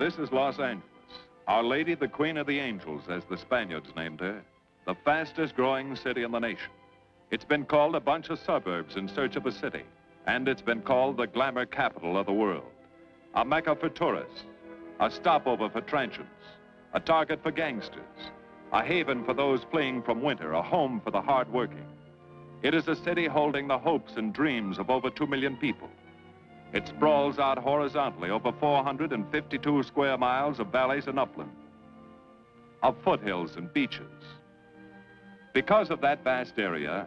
This is Los Angeles. Our Lady, the Queen of the Angels, as the Spaniards named her. The fastest growing city in the nation. It's been called a bunch of suburbs in search of a city. And it's been called the glamour capital of the world. A mecca for tourists. A stopover for transients. A target for gangsters. A haven for those fleeing from winter. A home for the hard-working. It is a city holding the hopes and dreams of over 2 million people. It sprawls out horizontally over 452 square miles of valleys and upland, of foothills and beaches. Because of that vast area,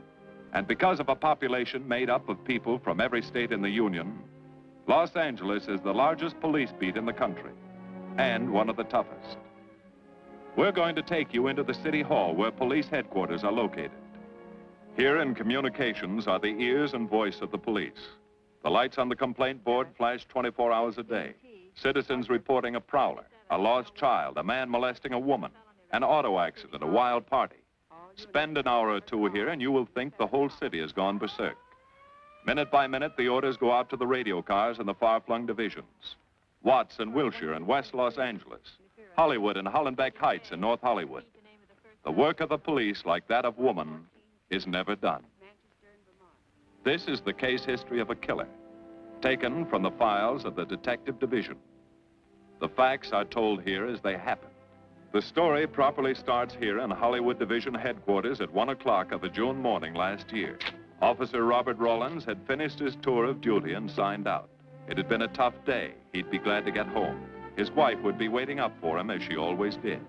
and because of a population made up of people from every state in the Union, Los Angeles is the largest police beat in the country, and one of the toughest. We're going to take you into the city hall where police headquarters are located. Here in communications are the ears and voice of the police. The lights on the complaint board flash 24 hours a day. Citizens reporting a prowler, a lost child, a man molesting a woman, an auto accident, a wild party. Spend an hour or two here and you will think the whole city has gone berserk. Minute by minute, the orders go out to the radio cars in the far-flung divisions. Watts and Wilshire and West Los Angeles. Hollywood and Hollenbeck Heights in North Hollywood. The work of the police, like that of woman, is never done. This is the case history of a killer, taken from the files of the Detective Division. The facts are told here as they happen. The story properly starts here in Hollywood Division headquarters at 1 o'clock of a June morning last year. Officer Robert Rawlins had finished his tour of duty and signed out. It had been a tough day. He'd be glad to get home. His wife would be waiting up for him as she always did.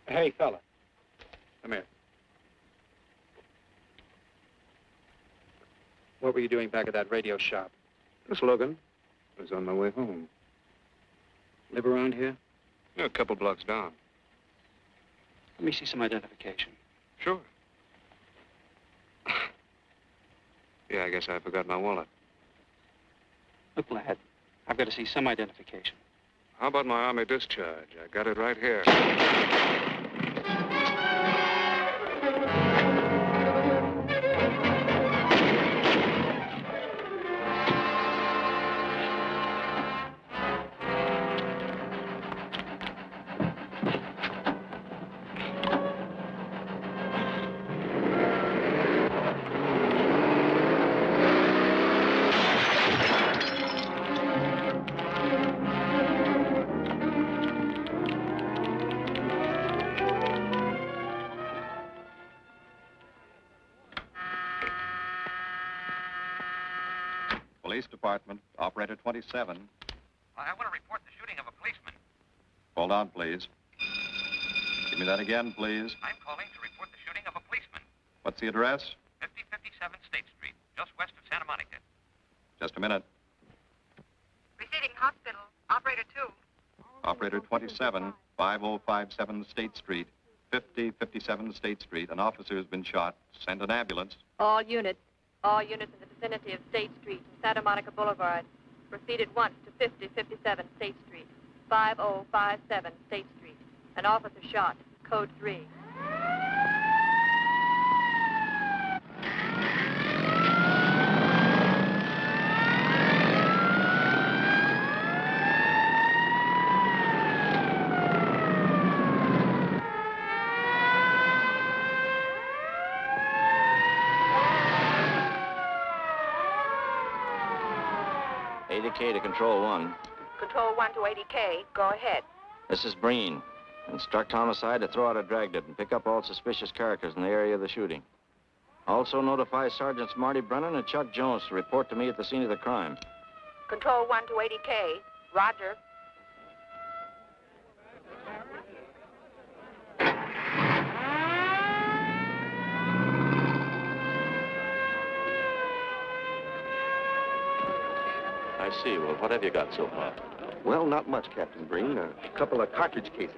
Hey, fella. Come here. What were you doing back at that radio shop? Just looking. I was on my way home. Live around here? Yeah, a couple blocks down. Let me see some identification. Sure. Yeah, I guess I forgot my wallet. Look, lad, I've got to see some identification. How about my Army discharge? I got it right here. Police Department, Operator 27. I want to report the shooting of a policeman. Hold on, please. Give me that again, please. I'm calling to report the shooting of a policeman. What's the address? 5057 State Street, just west of Santa Monica. Just a minute. Receiving hospital. Operator 2. Operator 27, 5057 State Street, 5057 State Street. An officer has been shot. Send an ambulance. All units in the vicinity of State Street and Santa Monica Boulevard. Proceed at once to 5057 State Street, 5057 State Street. An officer shot. Code 3. K to Control 1. Control 1 to 80K. Go ahead. This is Breen. Instruct homicide to throw out a dragnet and pick up all suspicious characters in the area of the shooting. Also notify Sergeants Marty Brennan and Chuck Jones to report to me at the scene of the crime. Control 1 to 80K. Roger. I see. Well, what have you got so far? Well, not much, Captain Breen. A couple of cartridge cases.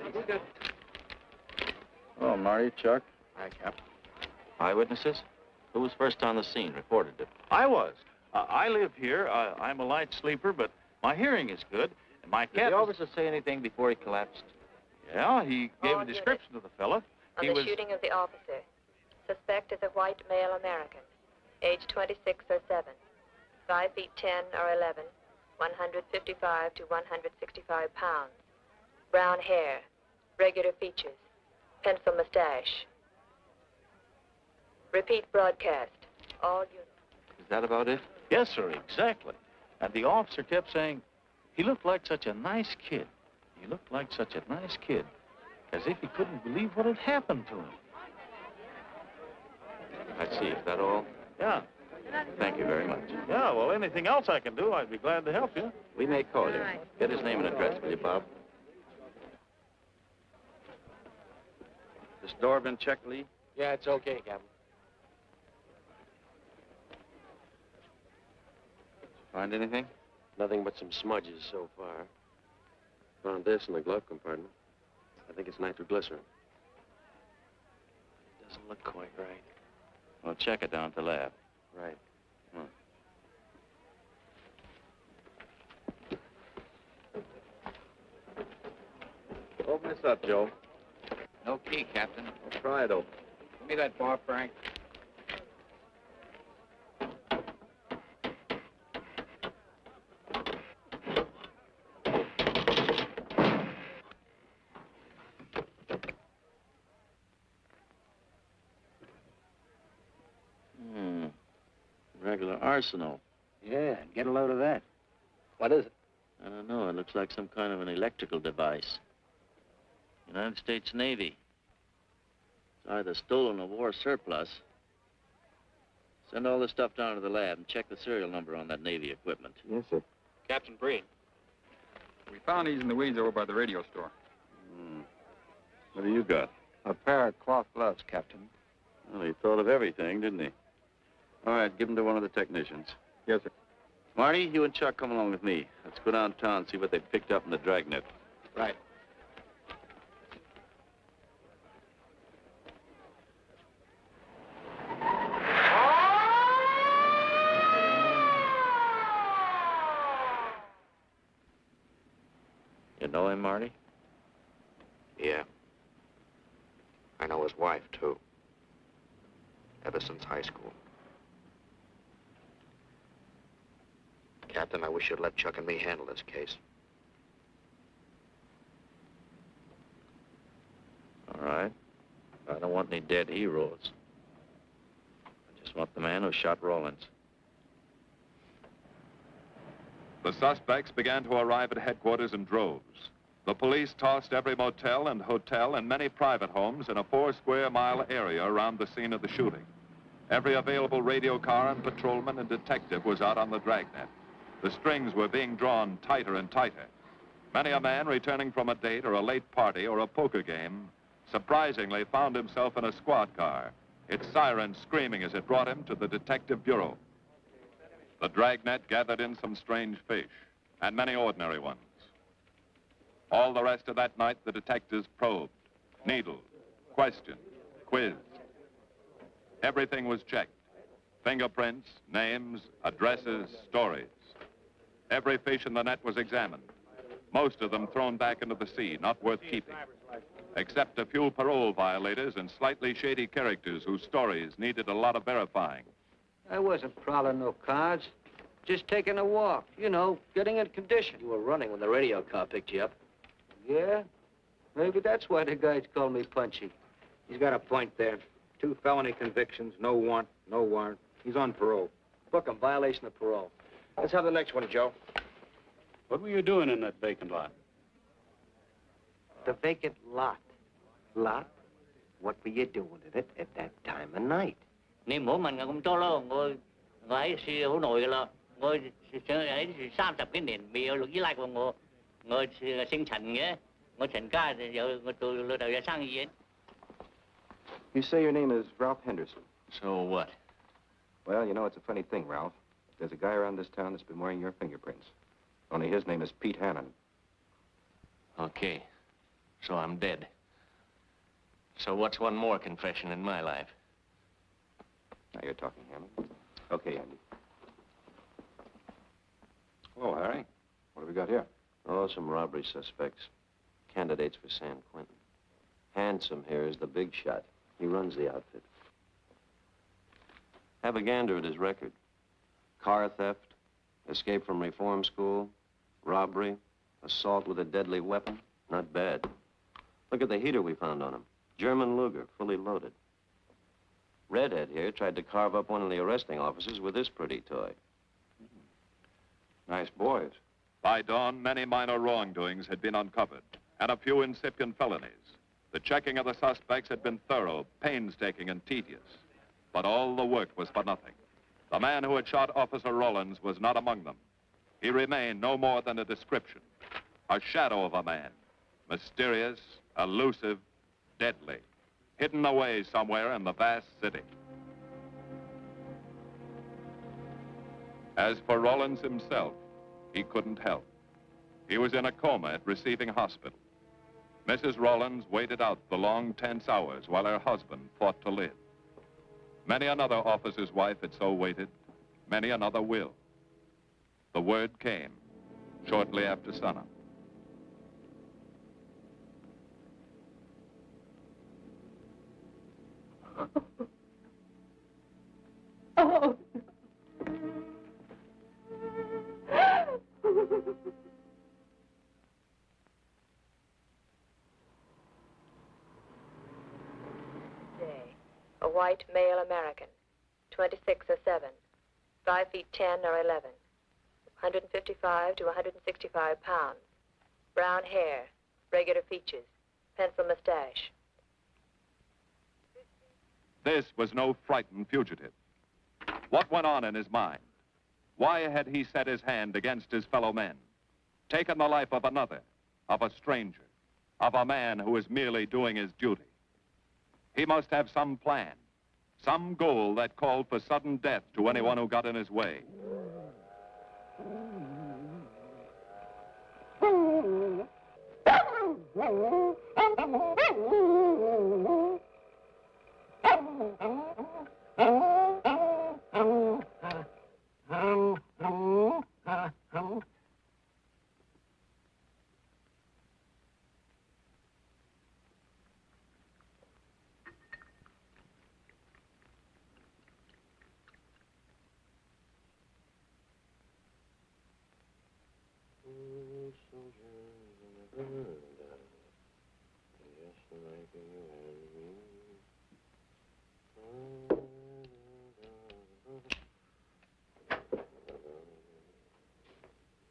Oh, Marty, Chuck. Hi, Cap. Eyewitnesses? Who was first on the scene, reported it? I was. I live here. I'm a light sleeper, but my hearing is good. And my Did cat... the officer say anything before he collapsed? Yeah, he gave All a description of the fella. On the shooting of the officer. Suspect is a white male American. Age 26 or 7. 5 feet 10 or 11. 155 to 165 pounds. Brown hair. Regular features. Pencil mustache. Repeat broadcast. All units. Is that about it? Yes, sir, exactly. And the officer kept saying, he looked like such a nice kid. He looked like such a nice kid. As if he couldn't believe what had happened to him. I see. Is that all? Yeah. Thank you very much. Yeah, well, anything else I can do, I'd be glad to help you. We may call you. Get his name and address, will you, Bob? This door been checked, Lee? Yeah, it's okay, Captain. Find anything? Nothing but some smudges so far. Found this in the glove compartment. I think it's nitroglycerin. It doesn't look quite right. Well, check it down at the lab. Right. Open this up, Joe. No key, Captain. I'll try it open. Give me that bar, Frank. Regular arsenal. Yeah, get a load of that. What is it? I don't know. It looks like some kind of an electrical device. United States Navy. It's either stolen or war surplus. Send all this stuff down to the lab and check the serial number on that Navy equipment. Yes, sir. Captain Breen. We found these in the weeds over by the radio store. What do you got? A pair of cloth gloves, Captain. Well, he thought of everything, didn't he? All right, give him to one of the technicians. Yes, sir. Marty, you and Chuck come along with me. Let's go downtown and see what they picked up in the dragnet. Right. You know him, Marty? Yeah. I know his wife, too. Ever since high school. Captain, I wish you'd let Chuck and me handle this case. All right. I don't want any dead heroes. I just want the man who shot Rollins. The suspects began to arrive at headquarters in droves. The police tossed every motel and hotel and many private homes in a 4-square-mile area around the scene of the shooting. Every available radio car and patrolman and detective was out on the dragnet. The strings were being drawn tighter and tighter. Many a man returning from a date or a late party or a poker game surprisingly found himself in a squad car, its siren screaming as it brought him to the detective bureau. The dragnet gathered in some strange fish, and many ordinary ones. All the rest of that night, the detectives probed, needled, questioned, quizzed. Everything was checked. Fingerprints, names, addresses, stories. Every fish in the net was examined. Most of them thrown back into the sea, not worth keeping. Except a few parole violators and slightly shady characters whose stories needed a lot of verifying. I wasn't prowling no cards. Just taking a walk, you know, getting in condition. You were running when the radio car picked you up. Yeah? Maybe that's why the guys call me Punchy. He's got a point there. 2 felony convictions, no warrant, no warrant. He's on parole. Book him, violation of parole. Let's have the next one, Joe. What were you doing in that vacant lot? The vacant lot. Lot? What were you doing in it at that time of night? Nên mỗi mình cũng cho lo ngồi ấy xì hữu nội là ngồi ấy 30 cái nền bị luật với lại của ngồi sinh thành nghĩa ngồi thành ca thì giờ ngồi từ lừa đầu ra sang gì. You say your name is Ralph Henderson. So what? Well, you know, it's a funny thing, Ralph. There's a guy around this town that's been wearing your fingerprints. Only his name is Pete Hannon. Okay. So I'm dead. So what's one more confession in my life? Now you're talking, Hammond. Okay, Andy. Hello, Harry. What have we got here? Oh, some robbery suspects. Candidates for San Quentin. Handsome here is the big shot. He runs the outfit. Have a gander at his record. Car theft, escape from reform school, robbery, assault with a deadly weapon. Not bad. Look at the heater we found on him. German Luger, fully loaded. Redhead here tried to carve up one of the arresting officers with this pretty toy. Nice boys. By dawn, many minor wrongdoings had been uncovered, and a few incipient felonies. The checking of the suspects had been thorough, painstaking, and tedious. But all the work was for nothing. The man who had shot Officer Rollins was not among them. He remained no more than a description, a shadow of a man, mysterious, elusive, deadly, hidden away somewhere in the vast city. As for Rollins himself, he couldn't help. He was in a coma at receiving hospital. Mrs. Rollins waited out the long, tense hours while her husband fought to live. Many another officer's wife had so waited. Many another will. The word came shortly after sunup. Oh. A white male American, 26 or 7, 5 feet 10 or 11, 155 to 165 pounds, brown hair, regular features, pencil mustache. This was no frightened fugitive. What went on in his mind? Why had he set his hand against his fellow men, taken the life of another, of a stranger, of a man who was merely doing his duty? He must have some plan, some goal that called for sudden death to anyone who got in his way.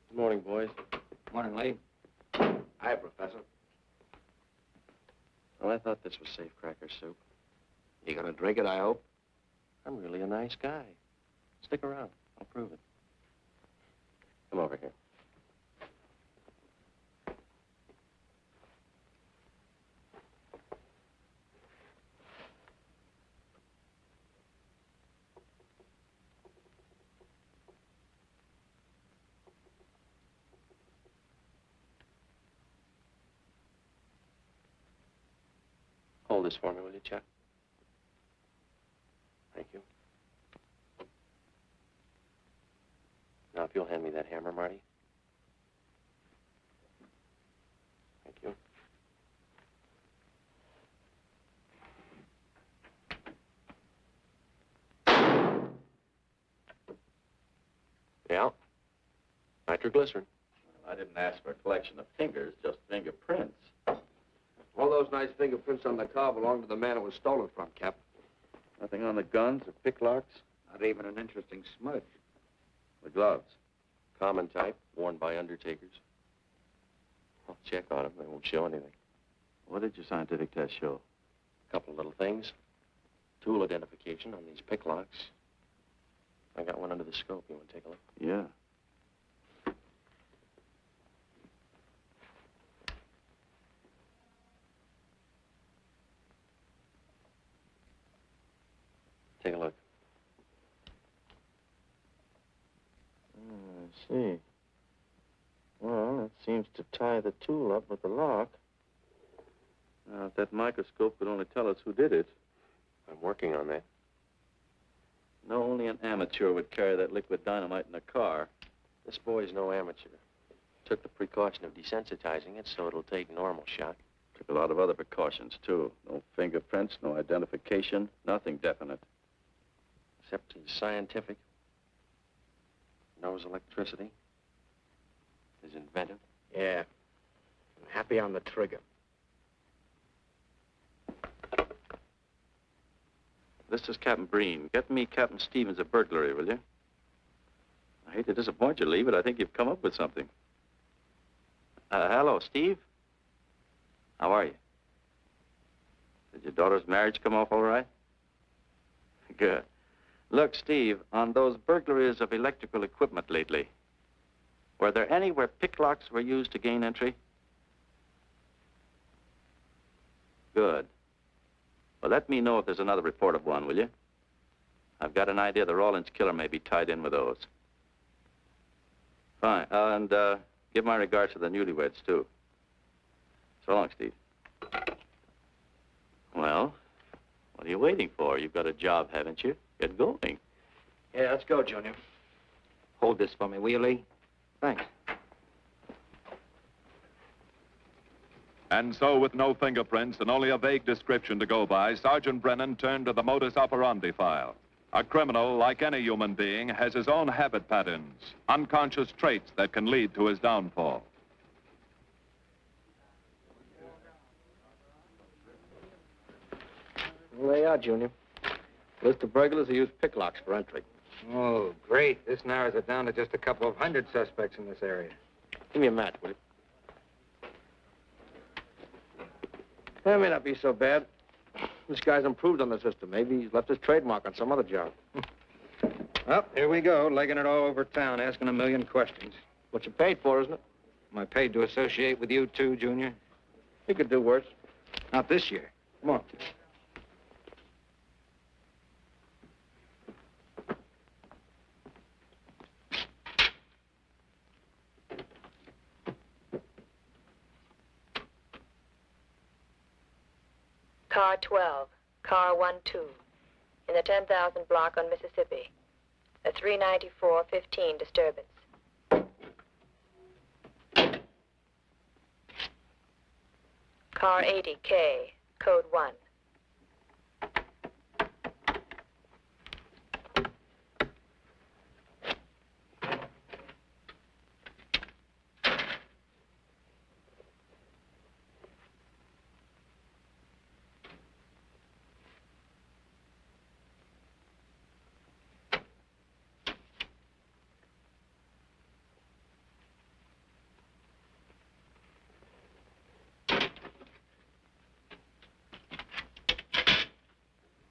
Good morning, boys. Morning, Lee. Hi, Professor. Well, I thought this was safecracker soup. You gonna drink it, I hope? I'm really a nice guy. Stick around. I'll prove it. Come over here. Hold this for me, will you, Chuck? Thank you. Now, if you'll hand me that hammer, Marty. Thank you. Yeah. Nitroglycerin. I didn't ask for a collection of fingers, just fingerprints. All those nice fingerprints on the car belong to the man it was stolen from, Cap. Nothing on the guns or picklocks? Not even an interesting smudge. The gloves? Common type, worn by undertakers. I'll check on them. They won't show anything. What did your scientific test show? A couple of little things. Tool identification on these picklocks. I got one under the scope. You want to take a look? Yeah. Take a look. I see. Well, it seems to tie the tool up with the lock. Now, if that microscope could only tell us who did it. I'm working on that. No, only an amateur would carry that liquid dynamite in a car. This boy's no amateur. Took the precaution of desensitizing it so it'll take normal shock. Took a lot of other precautions, too. No fingerprints, no identification, nothing definite. Except he's scientific. Knows electricity. Is inventive. Yeah. I'm happy on the trigger. This is Captain Breen. Get me Captain Stevens a burglary, will you? I hate to disappoint you, Lee, but I think you've come up with something. Hello, Steve. How are you? Did your daughter's marriage come off all right? Good. Look, Steve, on those burglaries of electrical equipment lately, were there any where picklocks were used to gain entry? Good. Well, let me know if there's another report of one, will you? I've got an idea the Rawlins killer may be tied in with those. Fine. And give my regards to the newlyweds, too. So long, Steve. Well, what are you waiting for? You've got a job, haven't you? Get going. Yeah, let's go, Junior. Hold this for me, will you, Lee? Thanks. And so, with no fingerprints and only a vague description to go by, Sergeant Brennan turned to the modus operandi file. A criminal, like any human being, has his own habit patterns, unconscious traits that can lead to his downfall. Well, they are, Junior. List of burglars who use picklocks for entry. Oh, great. This narrows it down to just a couple of hundred suspects in this area. Give me a match, will you? That may not be so bad. This guy's improved on the system. Maybe he's left his trademark on some other job. Well, here we go, legging it all over town, asking a million questions. What you paid for, isn't it? Am I paid to associate with you, too, Junior? You could do worse. Not this year. Come on. Car 12, car 12, in the 10,000 block on Mississippi. A 394-15 disturbance. Car 80K, code 1.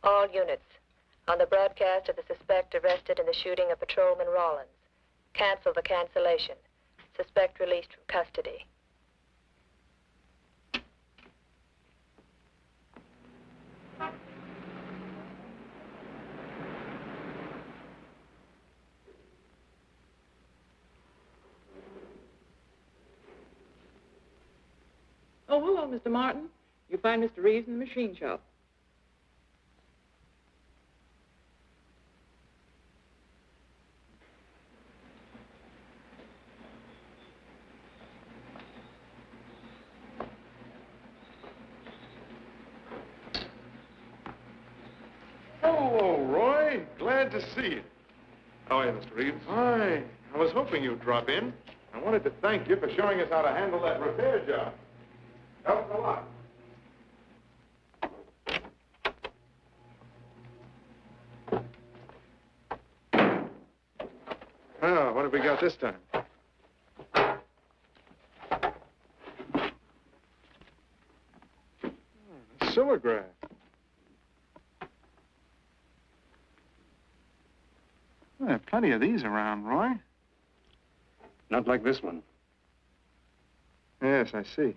All units, on the broadcast of the suspect arrested in the shooting of Patrolman Rawlins. Cancel the cancellation. Suspect released from custody. Oh, hello, Mr. Martin. You find Mr. Reeves in the machine shop. Hello, Roy. Glad to see you. How are you, Mr. Reeves? Hi. I was hoping you'd drop in. I wanted to thank you for showing us how to handle that repair job. Helped a lot. Well, what have we got this time? Silograph. Well, there are plenty of these around, Roy. Not like this one. Yes, I see.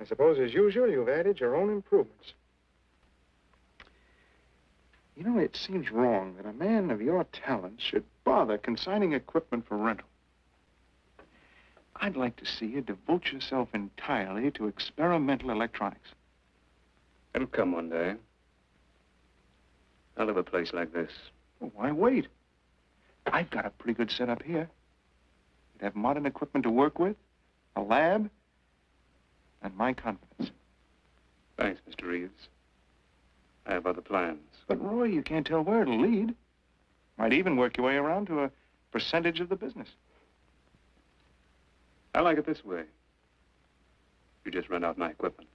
I suppose, as usual, you've added your own improvements. You know, it seems wrong that a man of your talents should bother consigning equipment for rental. I'd like to see you devote yourself entirely to experimental electronics. It'll come one day. I'll have a place like this. Well, why wait? I've got a pretty good setup here. You'd have modern equipment to work with, a lab, and my confidence. Thanks, Mr. Reeves. I have other plans. But, Roy, you can't tell where it'll lead. Might even work your way around to a percentage of the business. I like it this way. You just rent out my equipment.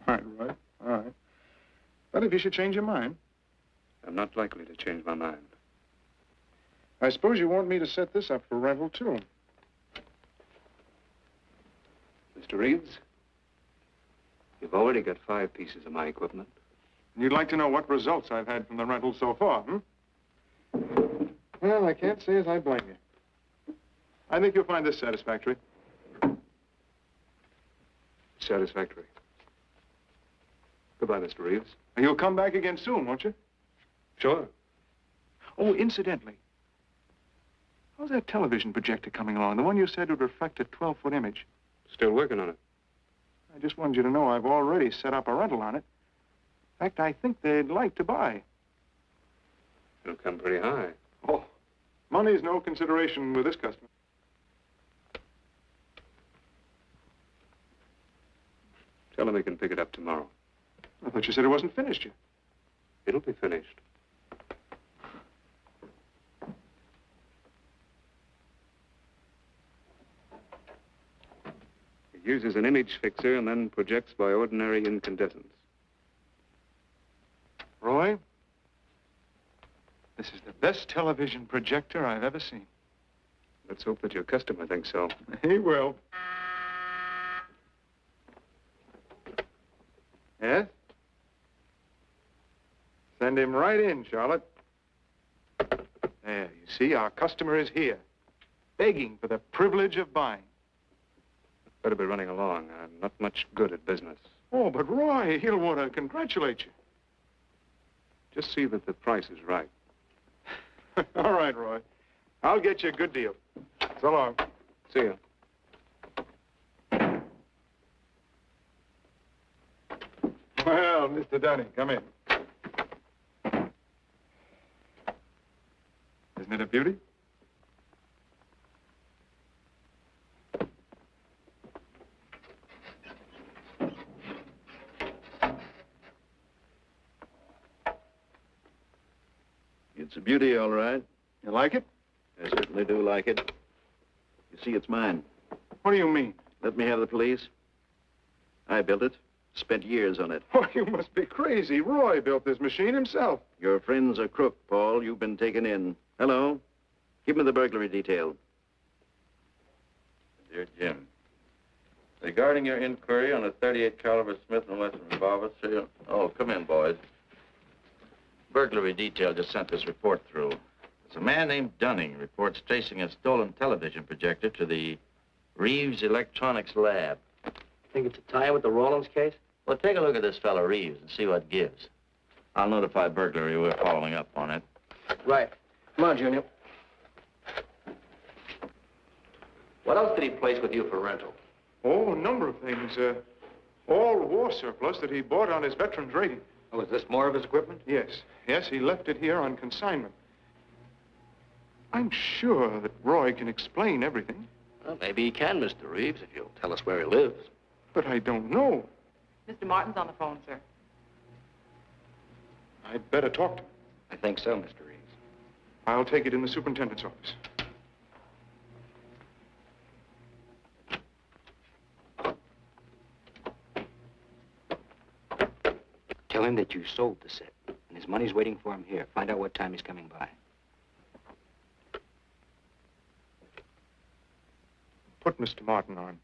All right. All right. But if you should change your mind... I'm not likely to change my mind. I suppose you want me to set this up for rental, too. Mr. Reeves, you've already got 5 pieces of my equipment. And you'd like to know what results I've had from the rental so far, Well, I can't say as I blame you. I think you'll find this satisfactory. Satisfactory. Goodbye, Mr. Reeves. And you'll come back again soon, won't you? Sure. Oh, incidentally, how's that television projector coming along? The one you said would reflect a 12-foot image. Still working on it. I just wanted you to know I've already set up a rental on it. In fact, I think they'd like to buy. It'll come pretty high. Oh, money's no consideration with this customer. Tell him he can pick it up tomorrow. I thought you said it wasn't finished yet. It'll be finished. It uses an image fixer and then projects by ordinary incandescence. Roy, this is the best television projector I've ever seen. Let's hope that your customer thinks so. He will. Yes? Send him right in, Charlotte. There, you see, our customer is here, begging for the privilege of buying. Better be running along. I'm not much good at business. Oh, but Roy, he'll want to congratulate you. Just see that the price is right. All right, Roy. I'll get you a good deal. So long. See you. Well, Mr. Dunning, come in. Isn't it a beauty? It's a beauty, all right. You like it? I certainly do like it. You see, it's mine. What do you mean? Let me have the police. I built it. Spent years on it. Oh, you must be crazy. Roy built this machine himself. Your friend's a crook, Paul. You've been taken in. Hello? Give me the burglary detail. Dear Jim, regarding your inquiry on a .38 caliber Smith & Wesson revolver, serial... Oh, come in, boys. Burglary detail just sent this report through. There's a man named Dunning reports tracing a stolen television projector to the Reeves Electronics Lab. Think it's a tie with the Rawlins case? Well, take a look at this fellow Reeves and see what gives. I'll notify burglary we're following up on it. Right. Come on, Junior. What else did he place with you for rental? Oh, a number of things. All war surplus that he bought on his veterans rating. Oh, is this more of his equipment? Yes. Yes, he left it here on consignment. I'm sure that Roy can explain everything. Well, maybe he can, Mr. Reeves, if you'll tell us where he lives. But I don't know. Mr. Martin's on the phone, sir. I'd better talk to him. I think so, Mr. Reeves. I'll take it in the superintendent's office. Tell him that you sold the set, and his money's waiting for him here. Find out what time he's coming by. Put Mr. Martin on.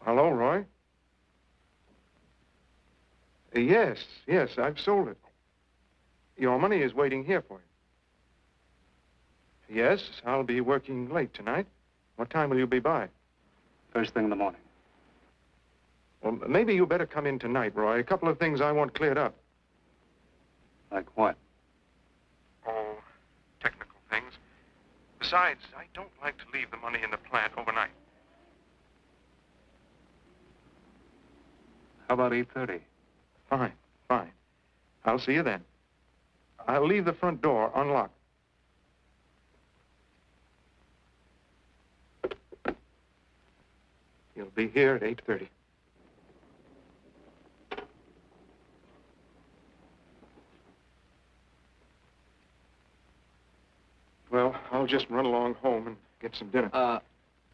Hello, Roy? Yes, I've sold it. Your money is waiting here for you. Yes, I'll be working late tonight. What time will you be by? First thing in the morning. Well, maybe you better come in tonight, Roy. A couple of things I want cleared up. Like what? Oh, technical things. Besides, I don't like to leave the money in the plant overnight. How about 8:30? Fine. I'll see you then. I'll leave the front door unlocked. You'll be here at 8:30. Well, I'll just run along home and get some dinner.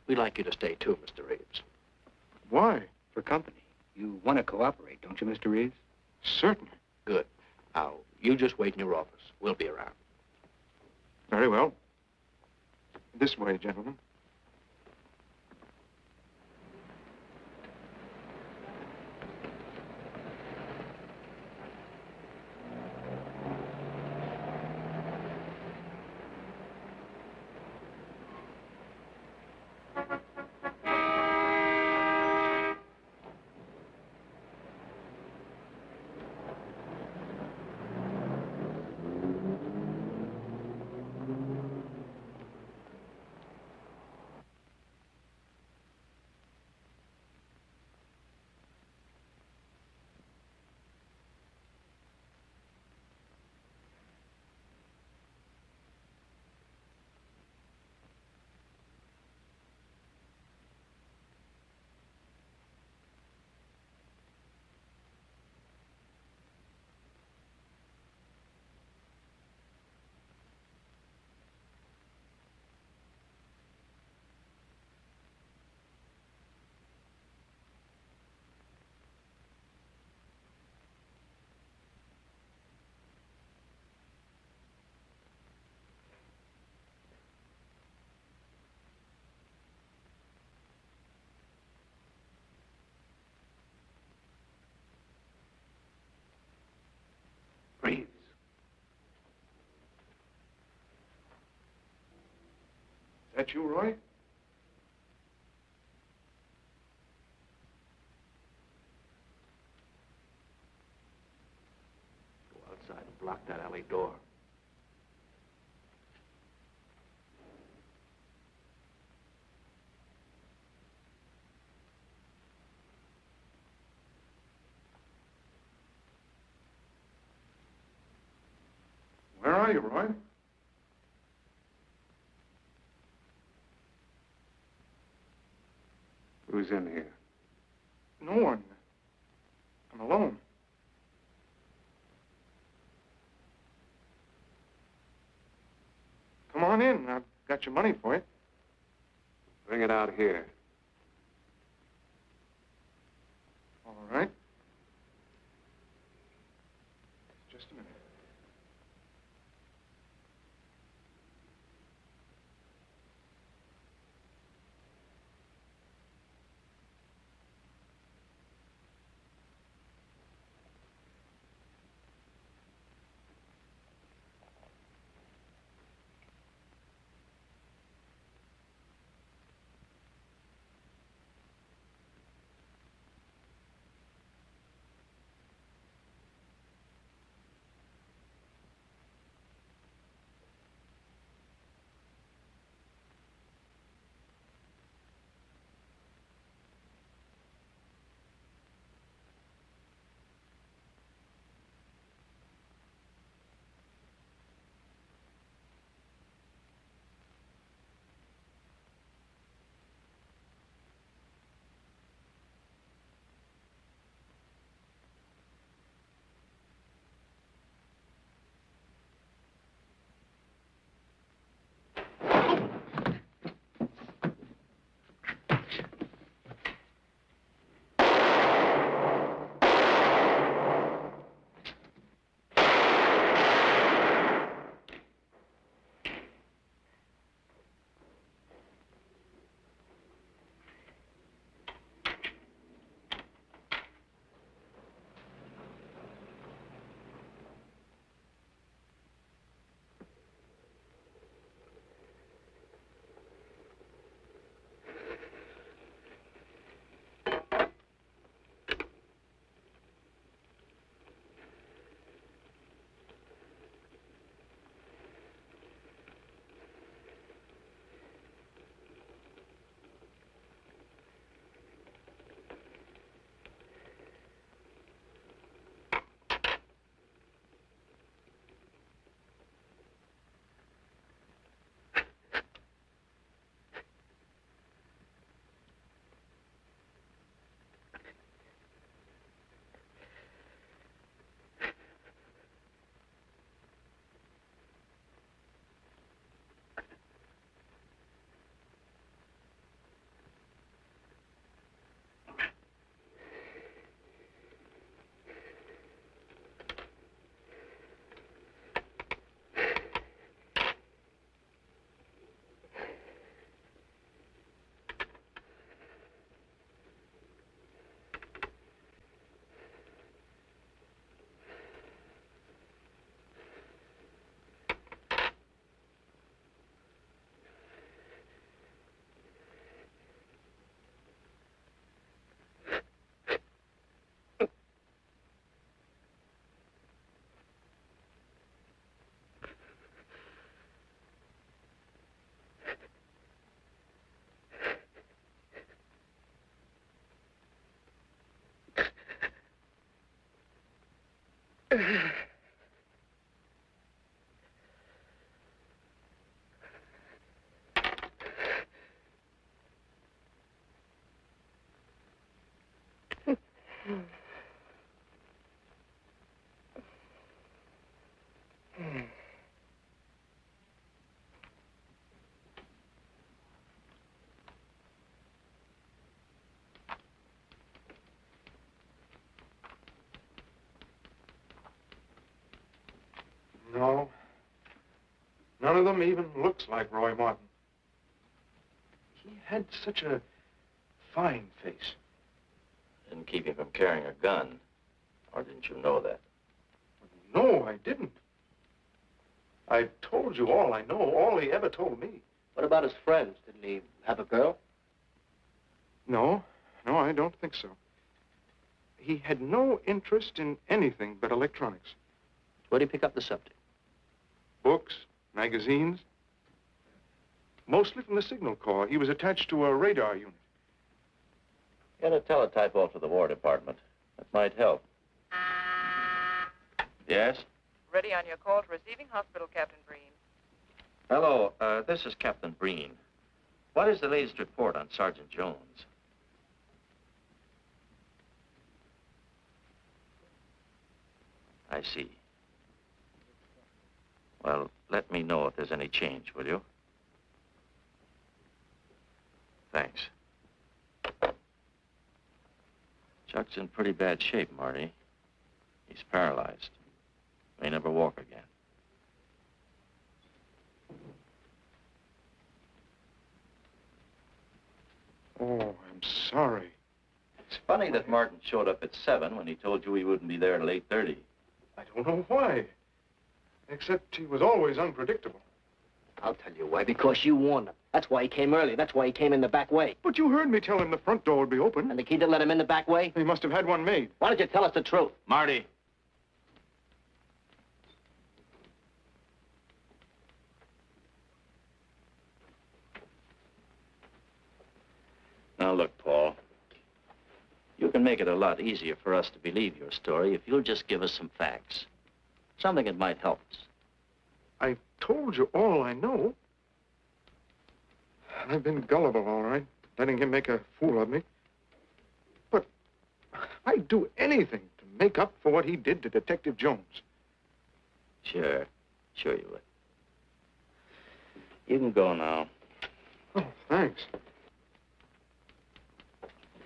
We'd like you to stay too, Mr. Reeves. Why? For company. You want to cooperate, don't you, Mr. Reeves? Certainly. Good. Now, you just wait in your office. We'll be around. Very well. This way, gentlemen. Reeves. Is that you, Roy? Go outside and block that alley door. Where are you, Roy? Who's in here? No one. I'm alone. Come on in. I've got your money for you. Bring it out here. All right. Just a minute. No. None of them even looks like Roy Martin. He had such a fine face. Didn't keep him from carrying a gun. Or didn't you know that? No, I didn't. I told you all I know, all he ever told me. What about his friends? Didn't he have a girl? No, I don't think so. He had no interest in anything but electronics. Where'd he pick up the subject? Books, magazines. Mostly from the Signal Corps. He was attached to a radar unit. Get a teletype off to the War Department. That might help. Yes? Ready on your call to receiving hospital, Captain Breen. Hello, this is Captain Breen. What is the latest report on Sergeant Jones? I see. Well, let me know if there's any change, will you? Thanks. Chuck's in pretty bad shape, Marty. He's paralyzed. May never walk again. Oh, I'm sorry. It's funny that Martin showed up at 7 when he told you he wouldn't be there till 8:30. I don't know why. Except he was always unpredictable. I'll tell you why. Because you warned him. That's why he came early. That's why he came in the back way. But you heard me tell him the front door would be open. And the key didn't let him in the back way? He must have had one made. Why don't you tell us the truth? Marty. Now, look, Paul. You can make it a lot easier for us to believe your story if you'll just give us some facts. Something that might help us. I told you all I know. I've been gullible, all right, letting him make a fool of me. But I'd do anything to make up for what he did to Detective Jones. Sure you would. You can go now. Oh, thanks.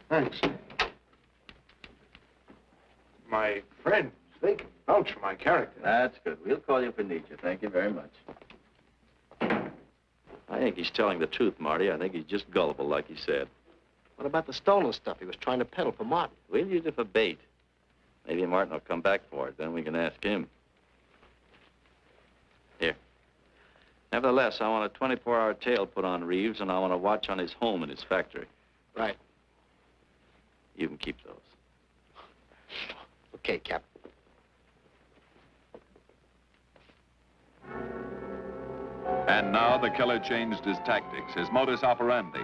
Thanks. My friends, they can vouch for my character. That's good. We'll call you if we need you. Thank you very much. I think he's telling the truth, Marty. I think he's just gullible, like he said. What about the stolen stuff he was trying to peddle for Martin? We'll use it for bait. Maybe Martin will come back for it. Then we can ask him. Here. Nevertheless, I want a 24-hour tail put on Reeves, and I want a watch on his home and his factory. Right. You can keep those. Okay, Cap. And now the killer changed his tactics, his modus operandi.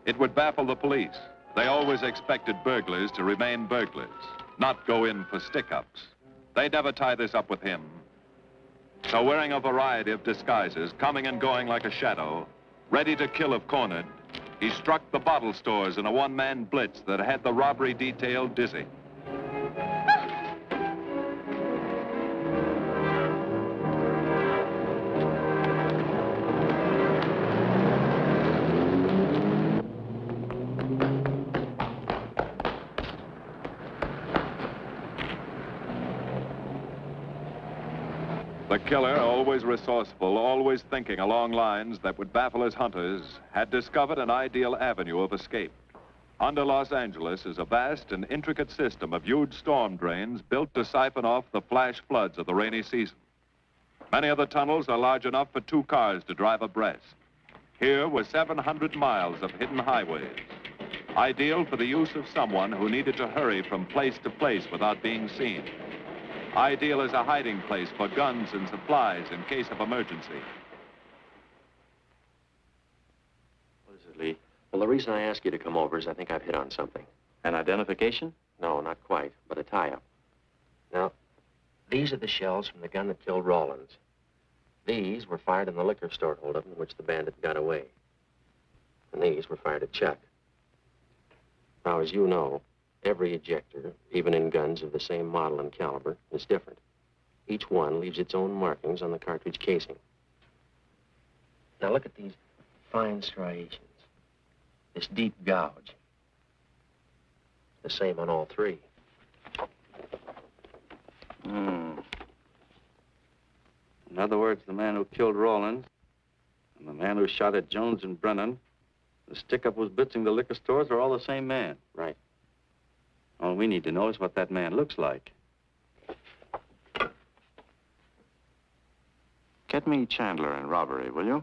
It would baffle the police. They always expected burglars to remain burglars, not go in for stick-ups. They'd never tie this up with him. So wearing a variety of disguises, coming and going like a shadow, ready to kill if cornered, he struck the bottle stores in a one-man blitz that had the robbery detail dizzy. The killer, always resourceful, always thinking along lines that would baffle his hunters, had discovered an ideal avenue of escape. Under Los Angeles is a vast and intricate system of huge storm drains built to siphon off the flash floods of the rainy season. Many of the tunnels are large enough for 2 cars to drive abreast. Here were 700 miles of hidden highways, ideal for the use of someone who needed to hurry from place to place without being seen. Ideal as a hiding place for guns and supplies in case of emergency. What is it, Lee? Well, the reason I ask you to come over is I think I've hit on something. An identification? No, not quite, but a tie-up. Now, These are the shells from the gun that killed Rawlins. These were fired in the liquor store holdup in which the bandit got away. And these were fired at Chuck. Now, as you know, every ejector, even in guns of the same model and caliber, is different. Each one leaves its own markings on the cartridge casing. Now, look at these fine striations. This deep gouge. The same on all three. In other words, the man who killed Rawlins and the man who shot at Jones and Brennan, the stick-up who's blitzing the liquor stores are all the same man. Right. All we need to know is what that man looks like. Get me Chandler in robbery, will you?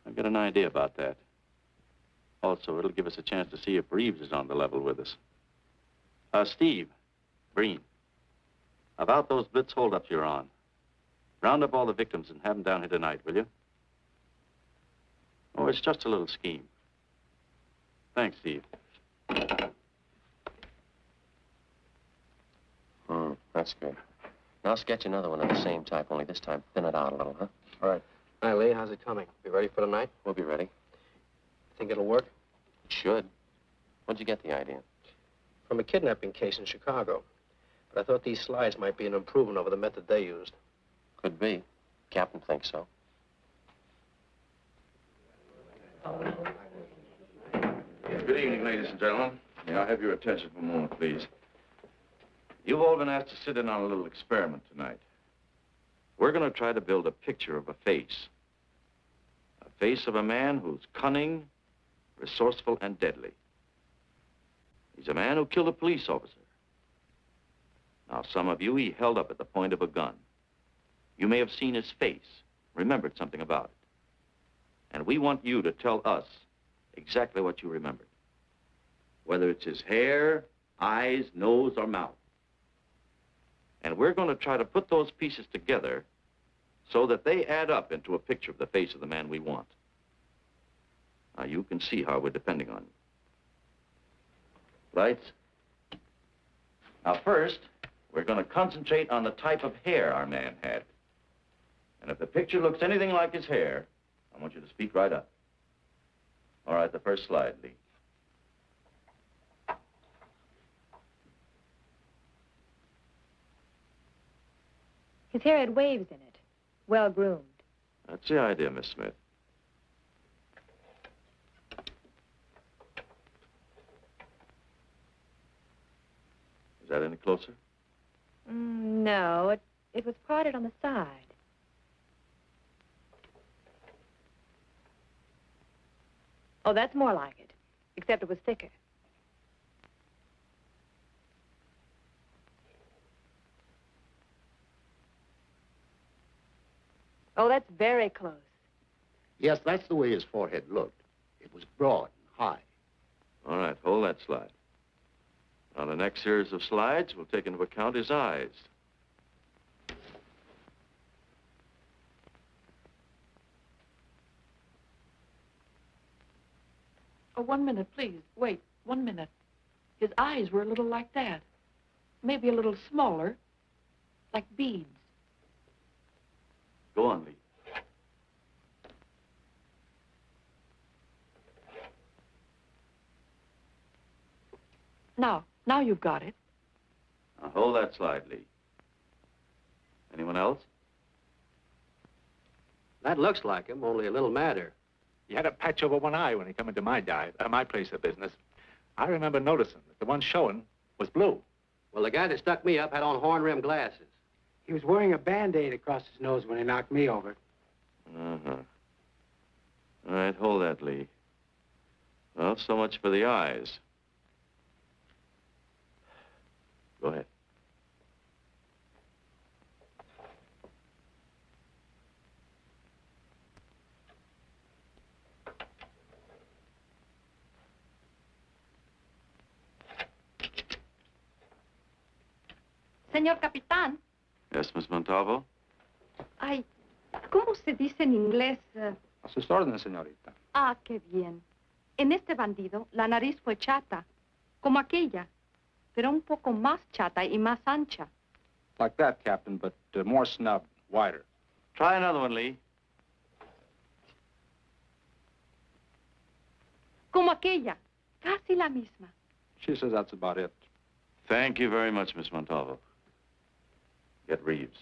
I've got an idea about that. Also, it'll give us a chance to see if Reeves is on the level with us. Steve, Breen, about those blitz holdups you're on. Round up all the victims and have them down here tonight, will you? Oh, it's just a little scheme. Thanks, Steve. That's good. Now sketch another one of the same type, only this time thin it out a little, huh? All right. Hi, Lee. How's it coming? Be ready for tonight? We'll be ready. Think it'll work? It should. Where'd you get the idea? From a kidnapping case in Chicago. But I thought these slides might be an improvement over the method they used. Could be. Captain thinks so. Good evening, ladies and gentlemen. May I have your attention for a moment, please? You've all been asked to sit in on a little experiment tonight. We're going to try to build a picture of a face. A face of a man who's cunning, resourceful, and deadly. He's a man who killed a police officer. Now, some of you he held up at the point of a gun. You may have seen his face, remembered something about it. And we want you to tell us exactly what you remembered. Whether it's his hair, eyes, nose, or mouth. And we're going to try to put those pieces together so that they add up into a picture of the face of the man we want. Now, you can see how we're depending on you. Lights? Now, first, we're going to concentrate on the type of hair our man had. And if the picture looks anything like his hair, I want you to speak right up. All right, the first slide, Lee. His hair had waves in it, well-groomed. That's the idea, Miss Smith. Is that any closer? No, it was parted on the side. Oh, that's more like it, except it was thicker. Oh, that's very close. Yes, that's the way his forehead looked. It was broad and high. All right, hold that slide. On the next series of slides, we'll take into account his eyes. Oh, 1 minute, please. Wait, 1 minute. His eyes were a little like that. Maybe a little smaller, like beads. Go on, Lee. Now you've got it. Now, hold that slide, Lee. Anyone else? That looks like him, only a little madder. He had a patch over one eye when he come into my my place of business. I remember noticing that the one showing was blue. Well, the guy that stuck me up had on horn-rimmed glasses. He was wearing a Band-Aid across his nose when he knocked me over. Uh-huh. All right, hold that, Lee. Well, so much for the eyes. Go ahead. Señor Capitán. Yes, Miss Montalvo? Ay, ¿cómo se dice en inglés? A sus órdenes, señorita. Ah, qué bien. En este bandido, la nariz fue chata, como aquella, pero un poco más chata y más ancha. Like that, Captain, but more snub, wider. Try another one, Lee. Como aquella. Casi la misma. She says that's about it. Thank you very much, Miss Montalvo. Get Reeves.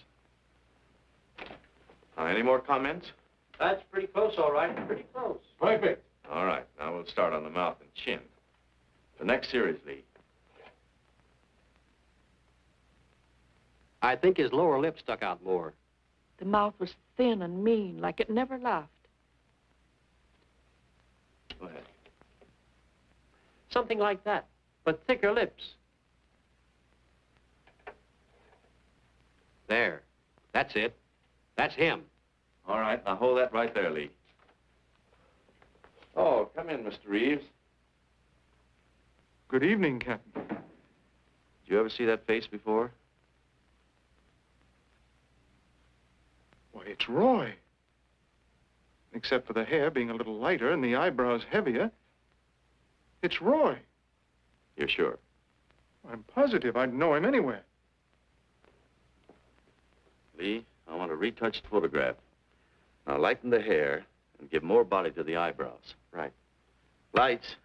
Any more comments? That's pretty close, all right. Pretty close. Perfect. All right, now we'll start on the mouth and chin. The next series, Lee. I think his lower lip stuck out more. The mouth was thin and mean, like it never laughed. Go ahead. Something like that, but thicker lips. There. That's it. That's him. All right, now hold that right there, Lee. Oh, come in, Mr. Reeves. Good evening, Captain. Did you ever see that face before? Why, it's Roy. Except for the hair being a little lighter and the eyebrows heavier, it's Roy. You're sure? I'm positive I'd know him anywhere. Lee, I want a retouched photograph. Now lighten the hair and give more body to the eyebrows. Right. Lights.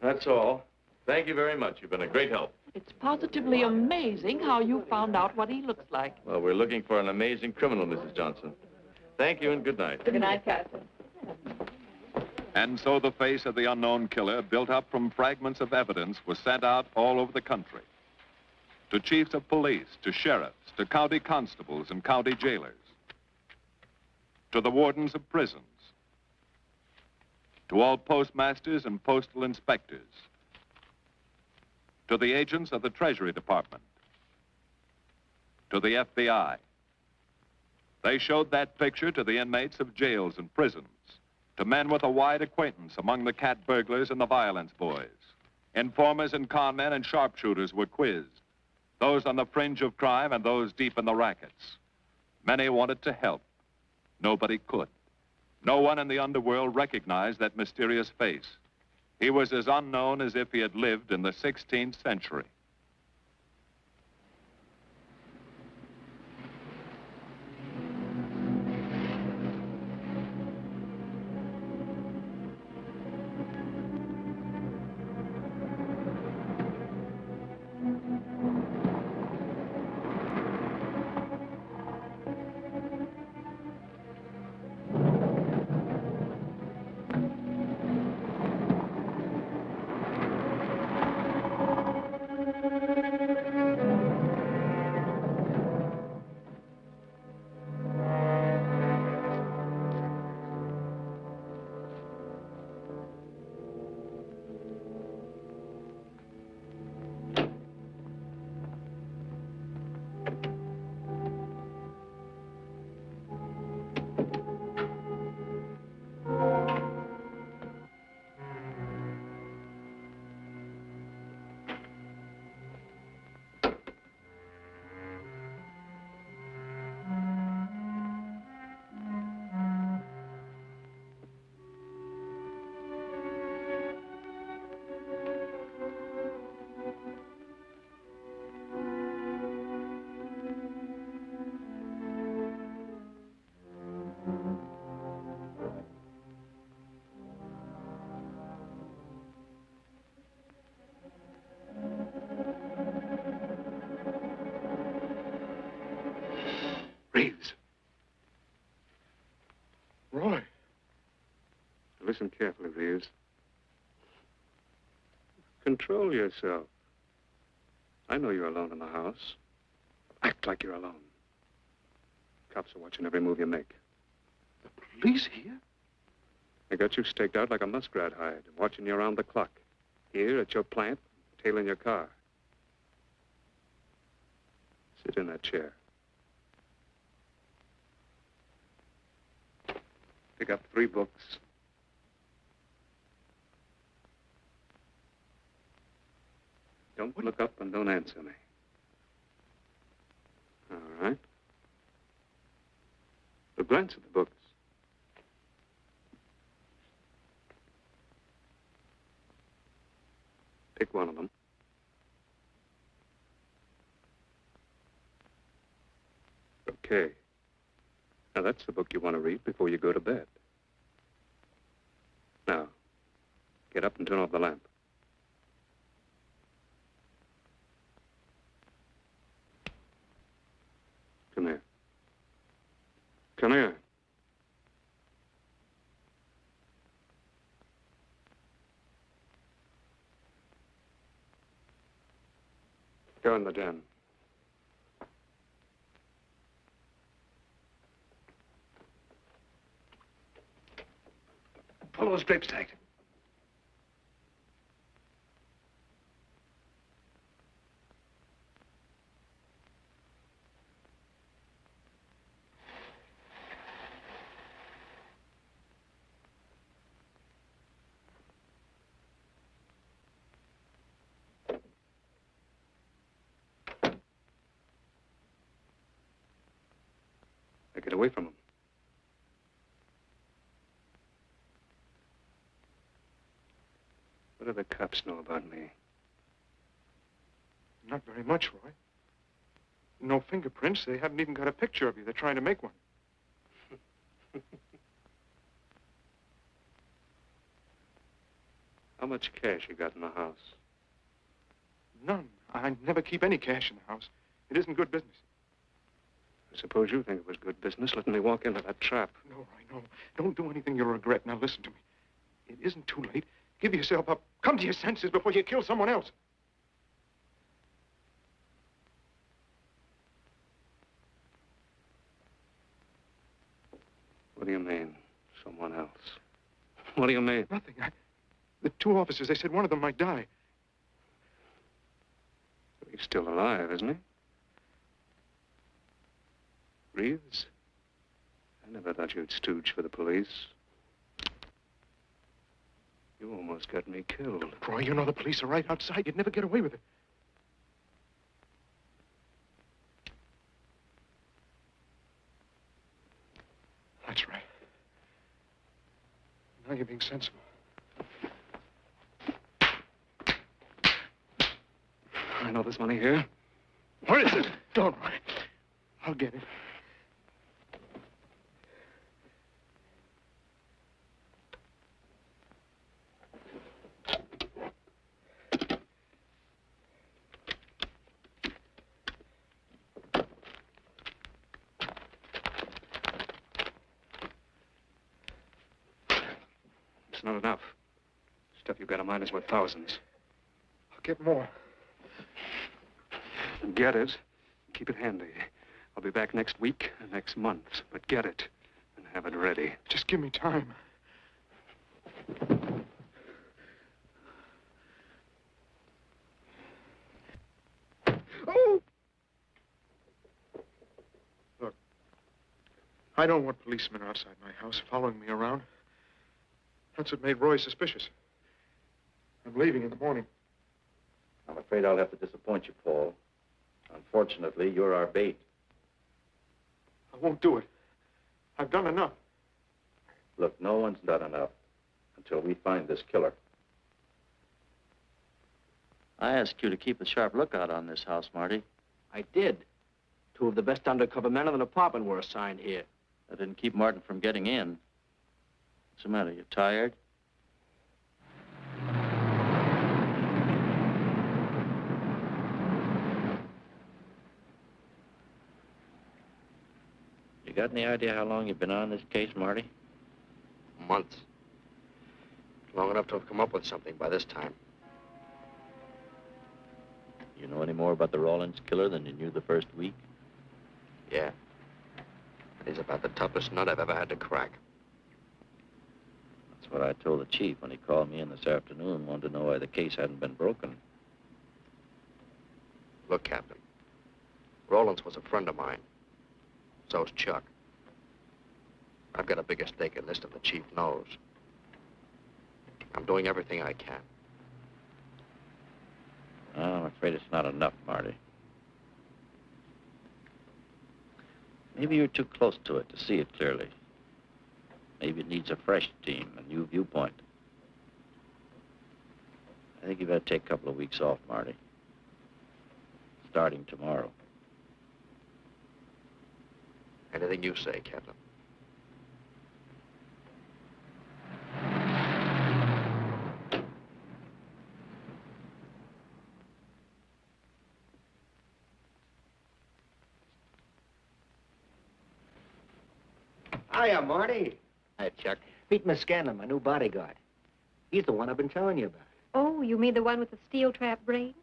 That's all. Thank you very much. You've been a great help. It's positively amazing how you found out what he looks like. Well, we're looking for an amazing criminal, Mrs. Johnson. Thank you and good night. Good night, Captain. And so the face of the unknown killer, built up from fragments of evidence, was sent out all over the country. To chiefs of police, to sheriffs, to county constables and county jailers, to the wardens of prisons, to all postmasters and postal inspectors, to the agents of the Treasury Department, to the FBI. They showed that picture to the inmates of jails and prisons, to men with a wide acquaintance among the cat burglars and the violence boys. Informers and conmen and sharpshooters were quizzed, those on the fringe of crime and those deep in the rackets. Many wanted to help. Nobody could. No one in the underworld recognized that mysterious face. He was as unknown as if he had lived in the 16th century. Reeves. Roy. Listen carefully, Reeves. Control yourself. I know you're alone in the house. Act like you're alone. Cops are watching every move you make. The police here? They got you staked out like a muskrat hide, watching you around the clock. Here at your plant, tailing your car. Sit in that chair. Pick up 3 books. Don't look up and don't answer me. All right. But glance at the books. Pick one of them. Okay. Now, that's the book you want to read before you go to bed. Now, get up and turn off the lamp. Come here. Come here. Go in the den. Pull those drapes tight. Now get away from him. What do the cops know about me? Not very much, Roy. No fingerprints. They haven't even got a picture of you. They're trying to make one. How much cash you got in the house? None. I never keep any cash in the house. It isn't good business. I suppose you think it was good business letting me walk into that trap. No, Roy, no. Don't do anything you'll regret. Now listen to me. It isn't too late. Give yourself up. Come to your senses before you kill someone else. What do you mean, someone else? What do you mean? Nothing. The two officers, they said one of them might die. He's still alive, isn't he? Reeves? I never thought you'd stooge for the police. You almost got me killed. Roy, you know the police are right outside. You'd never get away with it. That's right. Now you're being sensible. I know there's money here. Where is it? Don't, Roy. I'll get it. It's not enough. Stuff you've got in mind is worth thousands. I'll get more. Get it. Keep it handy. I'll be back next week, next month. But get it and have it ready. Just give me time. Oh! Look, I don't want policemen outside my house following me around. That's what made Roy suspicious. I'm leaving in the morning. I'm afraid I'll have to disappoint you, Paul. Unfortunately, you're our bait. I won't do it. I've done enough. Look, no one's done enough until we find this killer. I asked you to keep a sharp lookout on this house, Marty. I did. Two of the best undercover men in the department were assigned here. That didn't keep Martin from getting in. What's the matter? You tired? You got any idea how long you've been on this case, Marty? Months. Long enough to have come up with something by this time. You know any more about the Rawlins killer than you knew the first week? Yeah. And he's about the toughest nut I've ever had to crack. That's what I told the chief when he called me in this afternoon and wanted to know why the case hadn't been broken. Look, Captain. Rawlins was a friend of mine. So's Chuck. I've got a bigger stake in this than the chief knows. I'm doing everything I can. Oh, I'm afraid it's not enough, Marty. Maybe you're too close to it to see it clearly. Maybe it needs a fresh team, a new viewpoint. I think you better take a couple of weeks off, Marty. Starting tomorrow. Anything you say, Captain. Hiya, Marty. Hi, Chuck. Meet Miss Scanlon, my new bodyguard. He's the one I've been telling you about. Oh, you mean the one with the steel trap brain?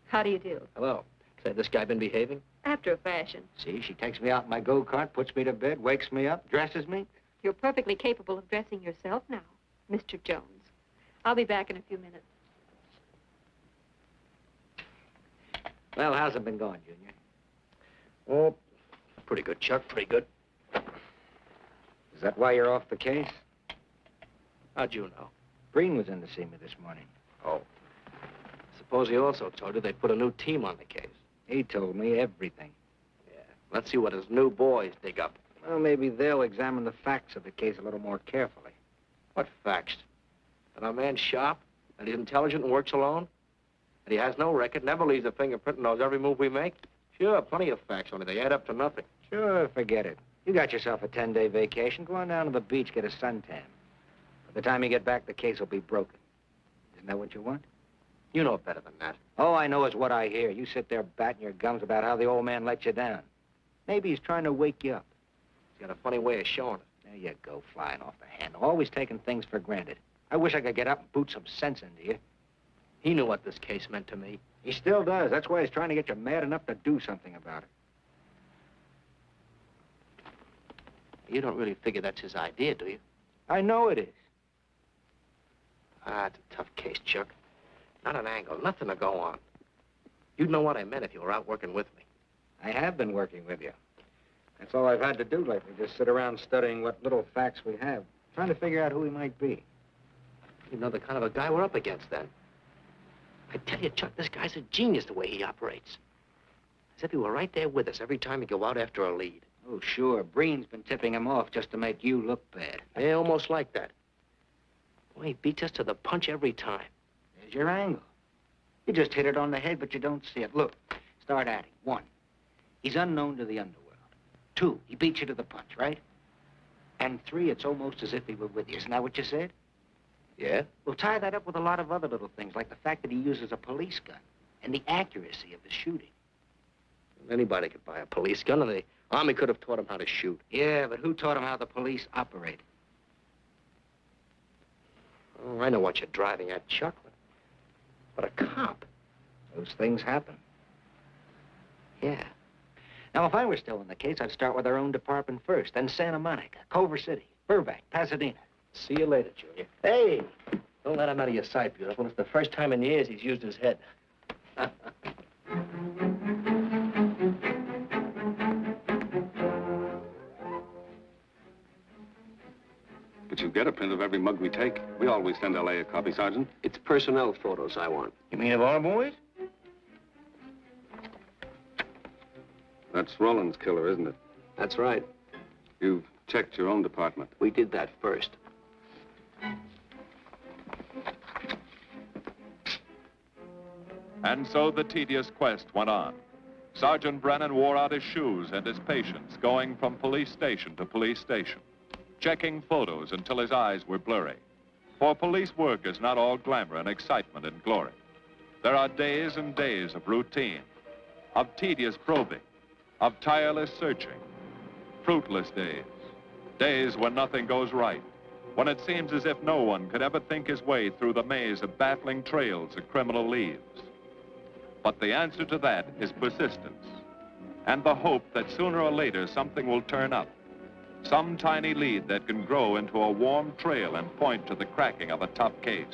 How do you do? Hello. Say, this guy been behaving? After a fashion. See, she takes me out in my go-kart, puts me to bed, wakes me up, dresses me. You're perfectly capable of dressing yourself now, Mr. Jones. I'll be back in a few minutes. Well, how's it been going, Junior? Oh, pretty good, Chuck, pretty good. Is that why you're off the case? How'd you know? Breen was in to see me this morning. Oh. Suppose he also told you they put a new team on the case. He told me everything. Yeah. Let's see what his new boys dig up. Well, maybe they'll examine the facts of the case a little more carefully. What facts? That our man's sharp, that he's intelligent and works alone, that he has no record, never leaves a fingerprint and knows every move we make? Sure, plenty of facts, only they add up to nothing. Sure, forget it. You got yourself a 10-day vacation. Go on down to the beach, get a suntan. By the time you get back, the case will be broken. Isn't that what you want? You know better than that. All I know is what I hear. You sit there batting your gums about how the old man let you down. Maybe he's trying to wake you up. He's got a funny way of showing it. There you go, flying off the handle. Always taking things for granted. I wish I could get up and boot some sense into you. He knew what this case meant to me. He still does. That's why he's trying to get you mad enough to do something about it. You don't really figure that's his idea, do you? I know it is. Ah, it's a tough case, Chuck. Not an angle, nothing to go on. You'd know what I meant if you were out working with me. I have been working with you. That's all I've had to do lately, just sit around studying what little facts we have, trying to figure out who he might be. You know the kind of a guy we're up against, then. I tell you, Chuck, this guy's a genius the way he operates. As if he were right there with us every time we go out after a lead. Oh, sure. Breen's been tipping him off just to make you look bad. Yeah, almost like that. Well, he beats us to the punch every time. There's your angle. You just hit it on the head, but you don't see it. Look, start adding. 1, he's unknown to the underworld. 2, he beats you to the punch, right? And 3, it's almost as if he were with you. Isn't that what you said? Yeah? Well, tie that up with a lot of other little things, like the fact that he uses a police gun and the accuracy of his shooting. Anybody could buy a police gun, and the Army could have taught him how to shoot. Yeah, but who taught him how the police operate? Oh, I know what you're driving at, Chuck. But a cop. Those things happen. Yeah. Now, if I were still in the case, I'd start with our own department first, then Santa Monica, Culver City, Burbank, Pasadena. See you later, Junior. Hey! Don't let him out of your sight, beautiful. It's the first time in years he's used his head. But you get a print of every mug we take. We always send L.A. a copy, Sergeant. It's personnel photos I want. You mean of our boys? That's Roland's killer, isn't it? That's right. You've checked your own department. We did that first. And so the tedious quest went on. Sergeant Brennan wore out his shoes and his patience, going from police station to police station, checking photos until his eyes were blurry. For police work is not all glamour and excitement and glory. There are days and days of routine, of tedious probing, of tireless searching, fruitless days, days when nothing goes right, when it seems as if no one could ever think his way through the maze of baffling trails a criminal leaves. But the answer to that is persistence, and the hope that sooner or later something will turn up, some tiny lead that can grow into a warm trail and point to the cracking of a tough case.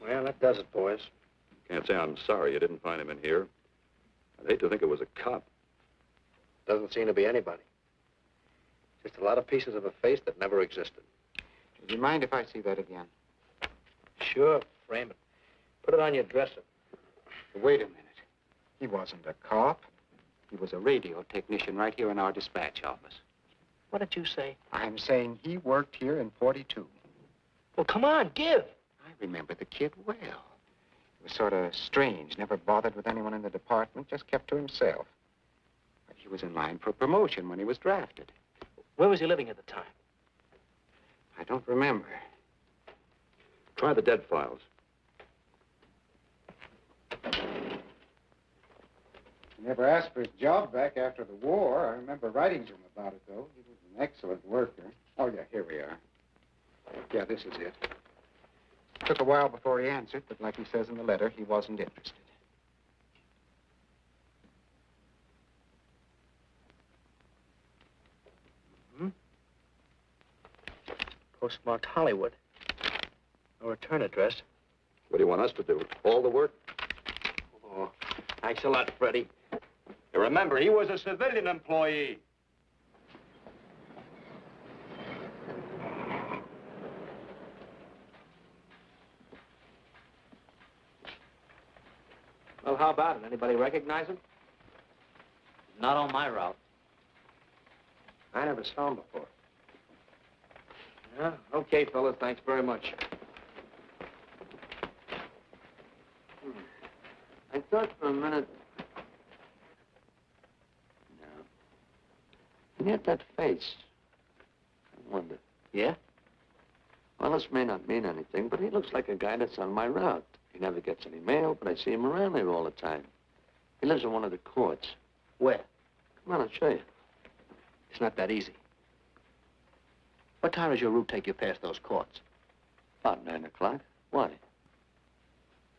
Well, that does it, boys. Can't say I'm sorry you didn't find him in here. I'd hate to think it was a cop. Doesn't seem to be anybody. Just a lot of pieces of a face that never existed. Do you mind if I see that again? Sure, frame it. Put it on your dresser. Wait a minute. He wasn't a cop. He was a radio technician right here in our dispatch office. What did you say? I'm saying he worked here in 42. Well, come on, give. I remember the kid well. He was sort of strange, never bothered with anyone in the department, just kept to himself. But he was in line for promotion when he was drafted. Where was he living at the time? I don't remember. Try the dead files. He never asked for his job back after the war. I remember writing to him about it, though. He was an excellent worker. Oh, yeah, here we are. Yeah, this is it. Took a while before he answered, but like he says in the letter, he wasn't interested. Postmarked Hollywood. No return address. What do you want us to do? All the work? Oh, thanks a lot, Freddie. You remember, he was a civilian employee. Well, how about it? Anybody recognize him? Not on my route. I never saw him before. Yeah, okay, fellas. Thanks very much. I thought for a minute... No. And yet that face. I wonder. Yeah? Well, this may not mean anything, but he looks like a guy that's on my route. He never gets any mail, but I see him around here all the time. He lives in one of the courts. Where? Come on, I'll show you. It's not that easy. What time does your route take you past those courts? About 9 o'clock. Why?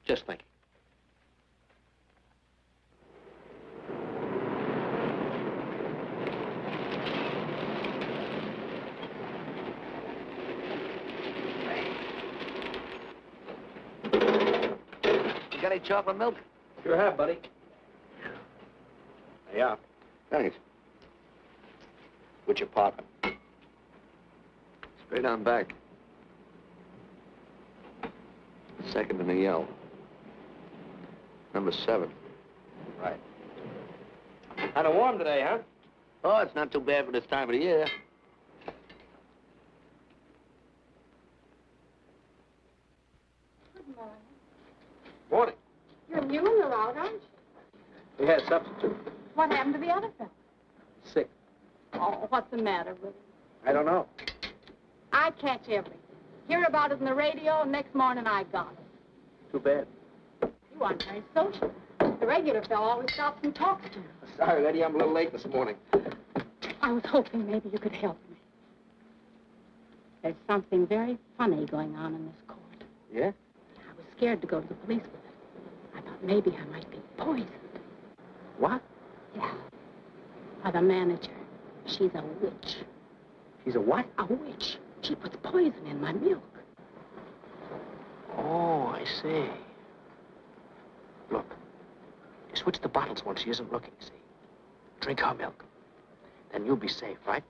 Just thinking. You got any chocolate milk? Sure have, buddy. Yeah. Thanks. Which apartment? Straight on back. Second in the yell. Number 7. Right. Kind of warm today, huh? Oh, it's not too bad for this time of the year. Good morning. Morning. You're new in the route, aren't you? We had substitute. What happened to the other fellow? Sick. Oh, what's the matter with him? I don't know. I catch everything. Hear about it on the radio, and next morning I got it. Too bad. You aren't very social. The regular fellow always stops and talks to you. Sorry, Eddie, I'm a little late this morning. I was hoping maybe you could help me. There's something very funny going on in this court. Yeah? I was scared to go to the police with it. I thought maybe I might be poisoned. What? Yeah. By the manager. She's a witch. She's a what? A witch. She puts poison in my milk. Oh, I see. Look, you switch the bottles when she isn't looking, see? Drink her milk. Then you'll be safe, right?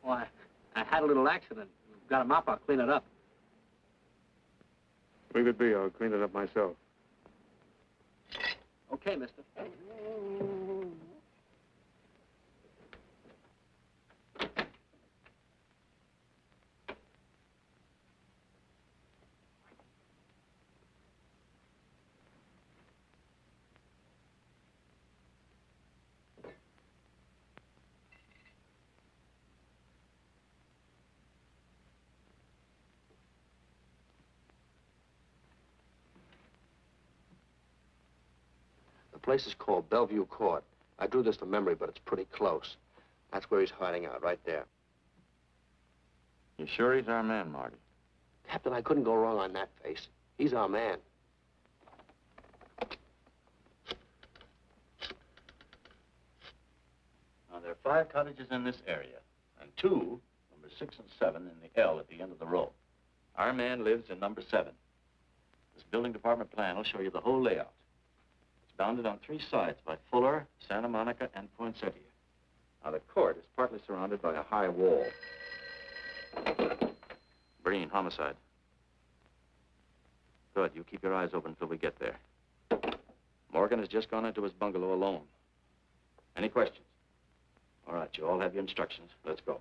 Why, I had a little accident. Got a mop, I'll clean it up. Leave it be. I'll clean it up myself. Okay, mister. The place is called Bellevue Court. I drew this from memory, but it's pretty close. That's where he's hiding out, right there. You sure he's our man, Marty? Captain, I couldn't go wrong on that face. He's our man. Oh, they're 5 cottages in this area, and 2, number 6 and 7, in the L at the end of the row. Our man lives in number 7. This building department plan will show you the whole layout. It's bounded on 3 sides by Fuller, Santa Monica, and Poinsettia. Now, the court is partly surrounded by a high wall. Breen, homicide. Good. You keep your eyes open until we get there. Morgan has just gone into his bungalow alone. Any questions? All right, you all have your instructions. Let's go.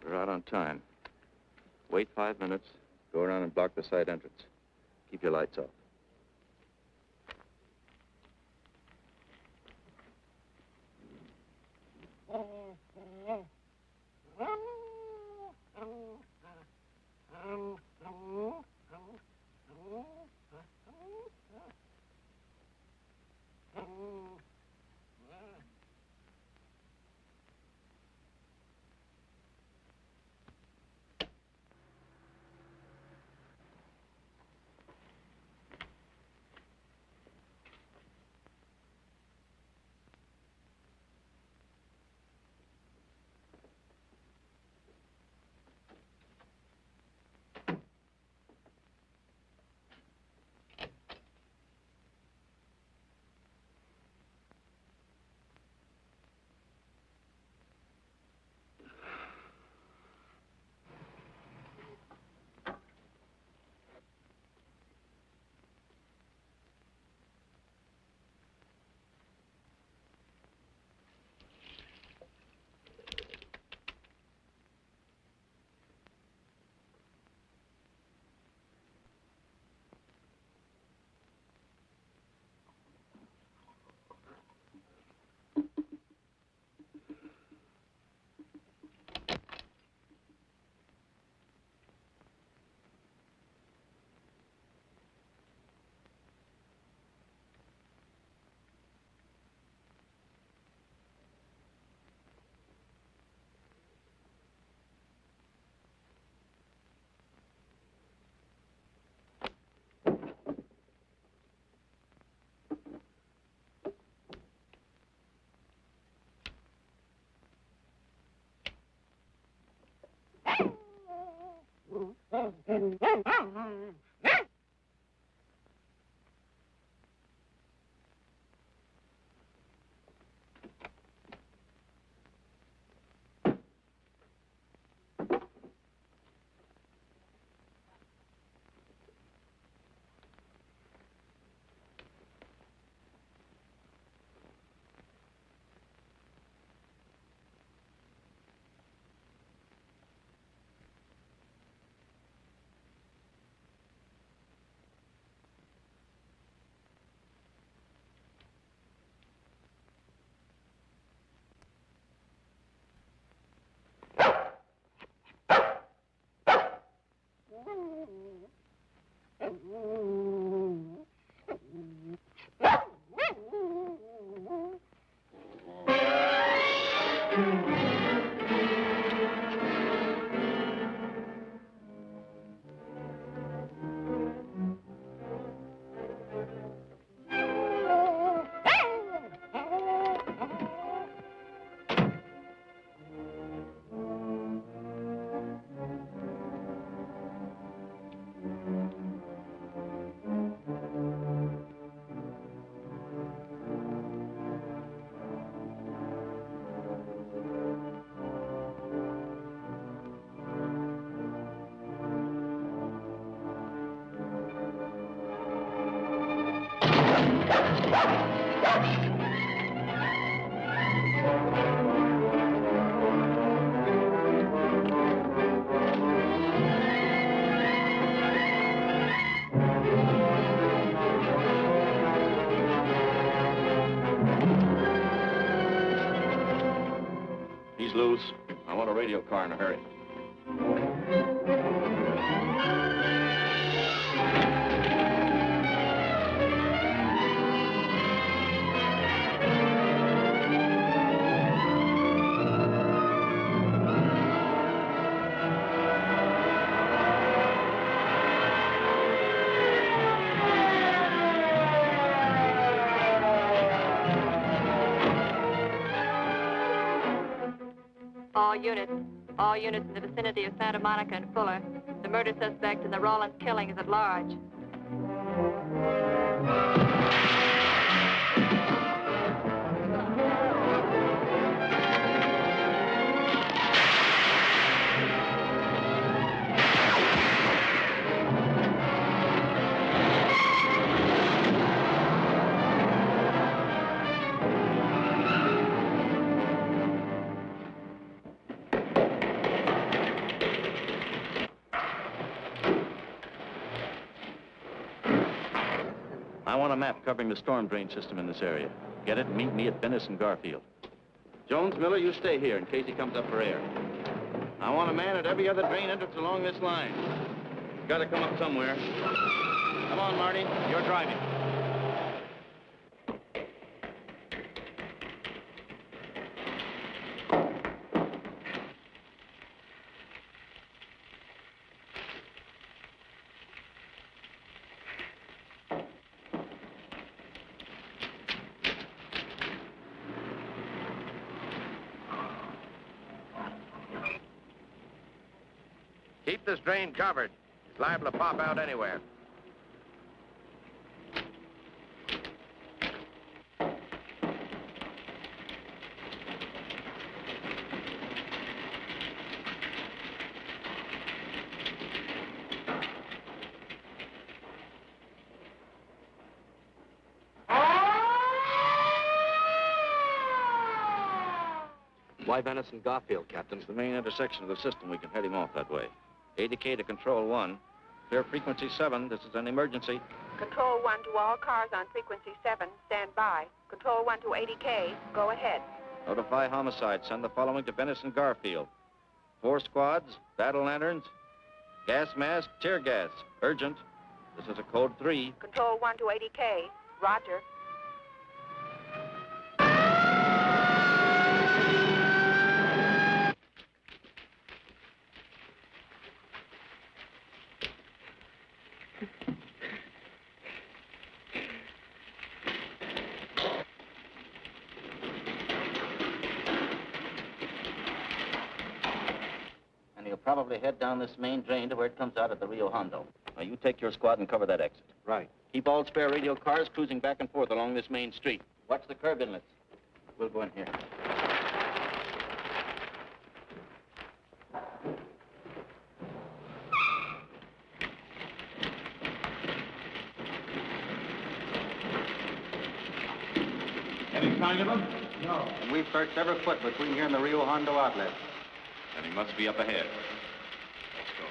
We're out on time. Wait 5 minutes. Go around and block the side entrance. Keep your lights off. He's loose. I want a radio car in a hurry. All units in the vicinity of Santa Monica and Fuller. The murder suspect in the Rollins killing is at large. I want a map covering the storm drain system in this area. Get it and meet me at Bennis and Garfield. Jones, Miller, you stay here in case he comes up for air. I want a man at every other drain entrance along this line. He's got to come up somewhere. Come on, Marty. You're driving. Keep this drain covered. It's liable to pop out anywhere. Why Bennis and Garfield, Captain? It's the main intersection of the system. We can head him off that way. ADK to Control 1. Clear frequency 7. This is an emergency. Control 1 to all cars on frequency 7. Stand by. Control 1 to ADK. Go ahead. Notify homicide. Send the following to Bennis and Garfield. 4 squads, battle lanterns, gas mask, tear gas. Urgent. This is a code 3. Control 1 to ADK. Roger. Probably head down this main drain to where it comes out at the Rio Hondo. Now, you take your squad and cover that exit. Right. Keep all spare radio cars cruising back and forth along this main street. Watch the curb inlets. We'll go in here. Any sign of him? No. And we've searched every foot between here and the Rio Hondo outlet. And he must be up ahead. Let's go.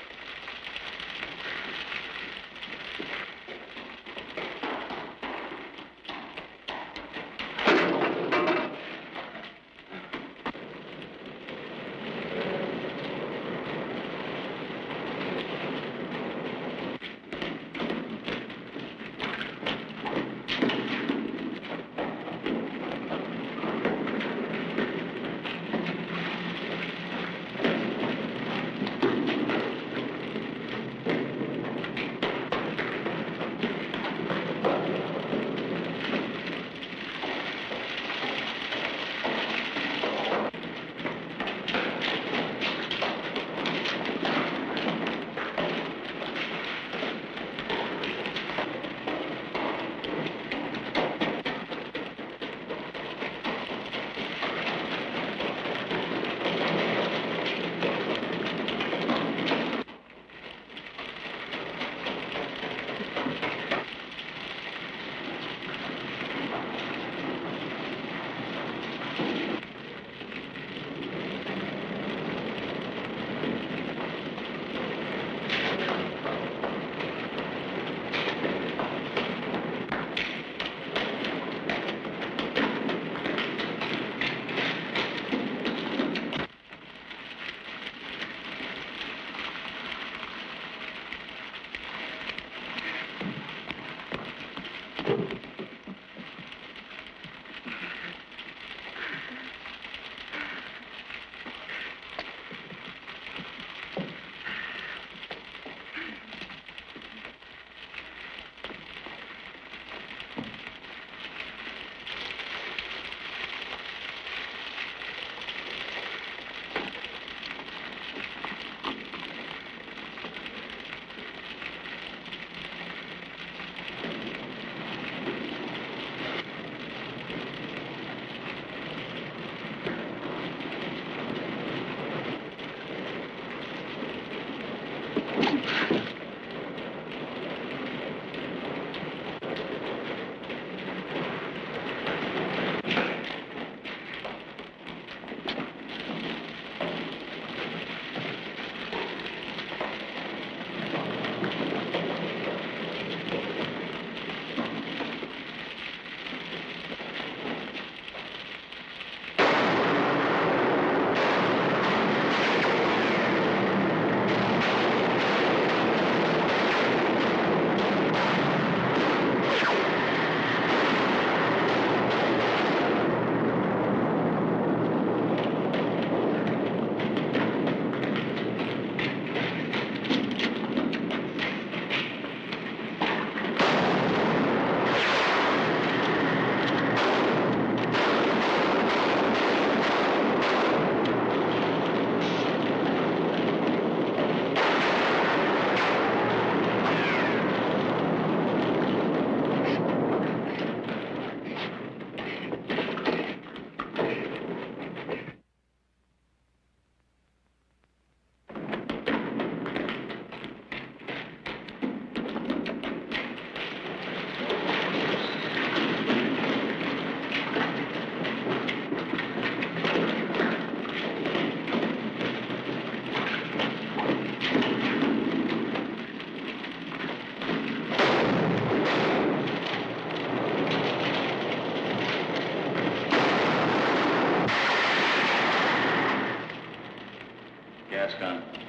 Gas gun.